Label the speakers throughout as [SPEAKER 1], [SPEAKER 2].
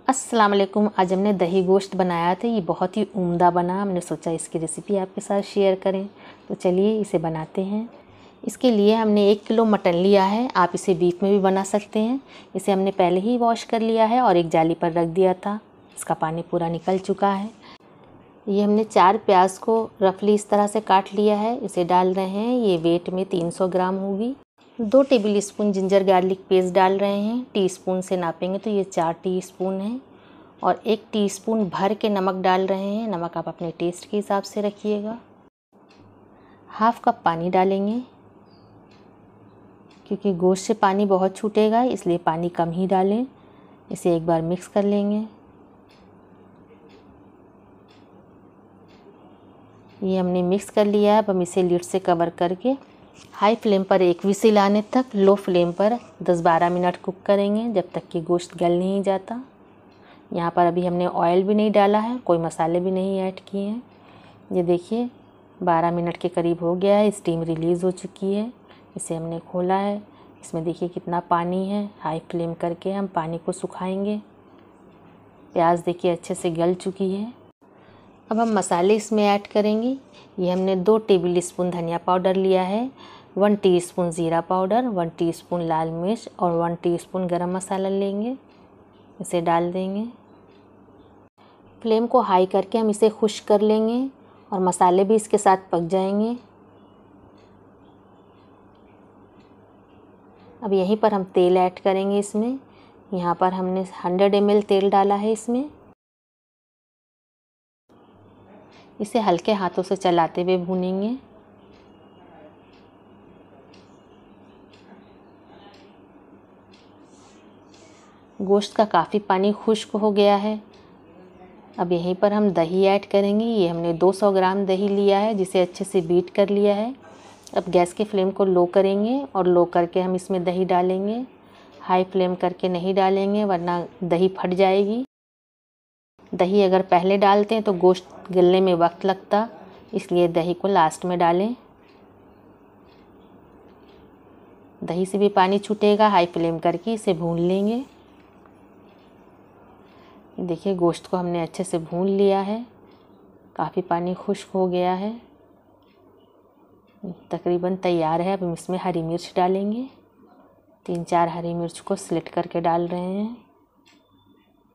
[SPEAKER 1] अस्सलाम वालेकुम। आज हमने दही गोश्त बनाया था। ये बहुत ही उम्दा बना। हमने सोचा इसकी रेसिपी आपके साथ शेयर करें, तो चलिए इसे बनाते हैं। इसके लिए हमने 1 किलो मटन लिया है। आप इसे बीफ में भी बना सकते हैं। इसे हमने पहले ही वॉश कर लिया है और एक जाली पर रख दिया था। इसका पानी पूरा निकल चुका है। ये हमने 4 प्याज को रफली इस तरह से काट लिया है। इसे डाल रहे हैं। ये वेट में 300 ग्राम होगी। 2 table spoon ginger garlic paste डाल रहे हैं। टीस्पून से नापेंगे तो ये 4 टीस्पून है। और 1 टीस्पून भर के नमक डाल रहे हैं। नमक आप अपने टेस्ट के हिसाब से रखिएगा। हाफ कप पानी डालेंगे, क्योंकि गोश्त से पानी बहुत छूटेगा, इसलिए पानी कम ही डालें। इसे एक बार मिक्स कर लेंगे। ये हमने मिक्स कर लिया है। अब हम इसे लिड से कवर करके हाई फ्लेम पर 1 विसिल आने तक लो फ्लेम पर 10-12 मिनट कुक करेंगे, जब तक कि गोश्त गल नहीं जाता। यहाँ पर अभी हमने ऑयल भी नहीं डाला है, कोई मसाले भी नहीं ऐड किए हैं। ये देखिए 12 मिनट के करीब हो गया है। स्टीम रिलीज़ हो चुकी है। इसे हमने खोला है। इसमें देखिए कितना पानी है। हाई फ्लेम करके हम पानी को सुखाएंगे। प्याज देखिए अच्छे से गल चुकी है। अब हम मसाले इसमें ऐड करेंगे। ये हमने 2 टेबल स्पून धनिया पाउडर लिया है, 1 टीस्पून ज़ीरा पाउडर, 1 टीस्पून लाल मिर्च और 1 टीस्पून गरम मसाला लेंगे। इसे डाल देंगे। फ्लेम को हाई करके हम इसे खुश्क कर लेंगे और मसाले भी इसके साथ पक जाएंगे। अब यहीं पर हम तेल ऐड करेंगे इसमें। यहाँ पर हमने 100 ml तेल डाला है इसमें। इसे हल्के हाथों से चलाते हुए भूनेंगे। गोश्त का काफ़ी पानी खुश्क हो गया है। अब यहीं पर हम दही ऐड करेंगे। ये हमने 200 ग्राम दही लिया है, जिसे अच्छे से बीट कर लिया है। अब गैस की फ्लेम को लो करेंगे और लो करके हम इसमें दही डालेंगे। हाई फ्लेम करके नहीं डालेंगे, वरना दही फट जाएगी। दही अगर पहले डालते हैं तो गोश्त गलने में वक्त लगता, इसलिए दही को लास्ट में डालें। दही से भी पानी छूटेगा। हाई फ्लेम करके इसे भून लेंगे। देखिए गोश्त को हमने अच्छे से भून लिया है। काफ़ी पानी खुश्क हो गया है, तकरीबन तैयार है। अब हम इसमें हरी मिर्च डालेंगे। 3-4 हरी मिर्च को स्लिट करके डाल रहे हैं।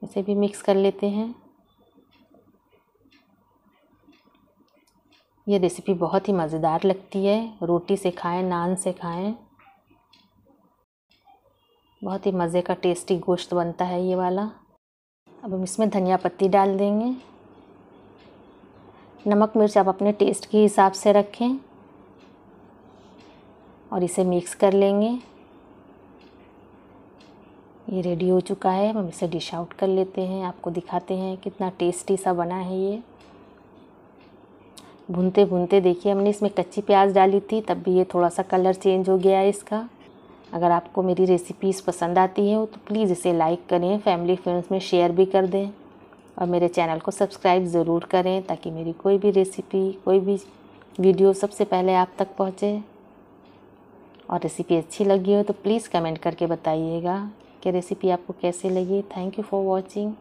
[SPEAKER 1] इसे भी मिक्स कर लेते हैं। ये रेसिपी बहुत ही मज़ेदार लगती है। रोटी से खाएं, नान से खाएं। बहुत ही मज़े का टेस्टी गोश्त बनता है ये वाला। अब हम इसमें धनिया पत्ती डाल देंगे। नमक मिर्च आप अपने टेस्ट के हिसाब से रखें और इसे मिक्स कर लेंगे। ये रेडी हो चुका है। हम इसे डिश आउट कर लेते हैं। आपको दिखाते हैं कितना टेस्टी सा बना है ये। भूनते भूनते देखिए हमने इसमें कच्ची प्याज डाली थी, तब भी ये थोड़ा सा कलर चेंज हो गया है इसका। अगर आपको मेरी रेसिपीज़ पसंद आती है तो प्लीज़ इसे लाइक करें, फैमिली फ्रेंड्स में शेयर भी कर दें और मेरे चैनल को सब्सक्राइब ज़रूर करें, ताकि मेरी कोई भी रेसिपी, कोई भी वीडियो सबसे पहले आप तक पहुँचे। और रेसिपी अच्छी लगी हो तो प्लीज़ कमेंट करके बताइएगा कि रेसिपी आपको कैसे लगी। Thank you for watching.